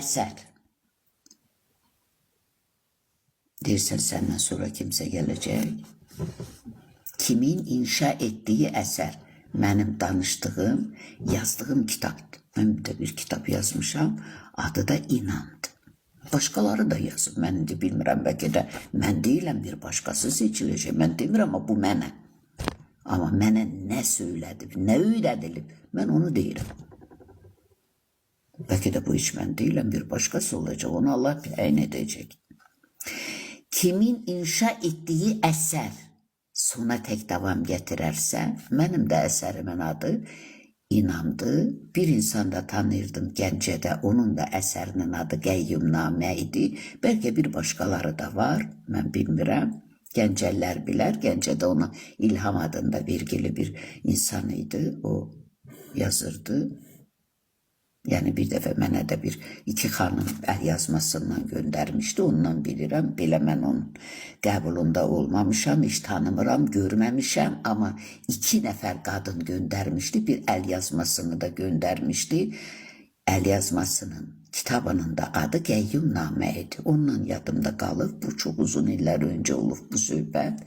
eser. Dersen senden sonra kimse gelecek. Kimin inşa ettiği eser. Benim danıştığım, yazdığım kitaptır. Ben de bir kitap yazmışam. Adı da İnandı. Başkaları da yazıb. Mən indi bilmirəm, bəlkə də mən deyiləm, bir başqası seçiləcək. Mən demirəm, amma bu mənə. Amma mənə nə söylədib, nə öyrədilib, mən onu deyirəm. Bəlkə də bu hiç mən deyiləm, bir başqası olacaq. Onu Allah təyin edəcək. Kimin inşa etdiyi əsər sona tek davam getirersə, mənim də əsərimin adı İnandı. Bir insan da tanırdım Gəncədə, onun da əsərinin adı Qəyyumnamə idi. Bəlkə bir başqaları da var, mən bilmirəm. Gəncəllər bilər, Gəncədə ona İlham adında vergili bir insan idi, o yazırdı. Yani bir dəfə mənə də bir iki xanım əl yazmasından göndermişti. Ondan bilirəm. Belə mən onun qəbulunda olmamışam, hiç tanımıram, görməmişəm. Ama iki nəfər qadın göndermişti. Bir əl yazmasını da göndermişti. Əl yazmasının kitabının da adı Qəyyumnamə idi. Ondan yadımda qalıb. Bu çok uzun iller önce olub bu söhbət.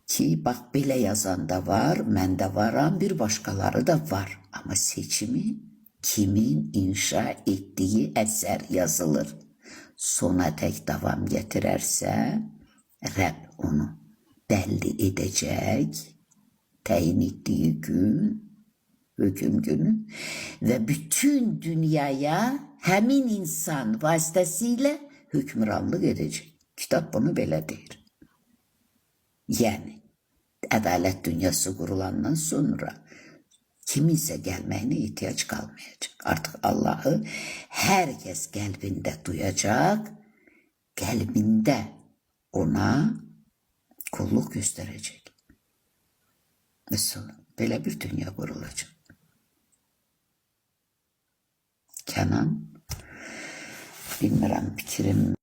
Ki bax belə yazan da var, məndə varam, bir başqaları da var. Ama seçimi kimin inşa ettiği eser yazılır. Sona tek devam getirerse Rab onu belli edecek. Tayin ettiği gün, hüküm günü ve bütün dünyaya hemin insan vasıtasıyla hükümranlık edecek. Kitap bunu belə deyir. Yani adalet dünyası kurulandan sonra kiminse gelmeyine ihtiyaç kalmayacak. Artık Allah'ı herkes kalbinde duyacak, kalbinde ona kulluk gösterecek. Mesela böyle bir dünya kurulacak. Kenan, bilmirəm fikrim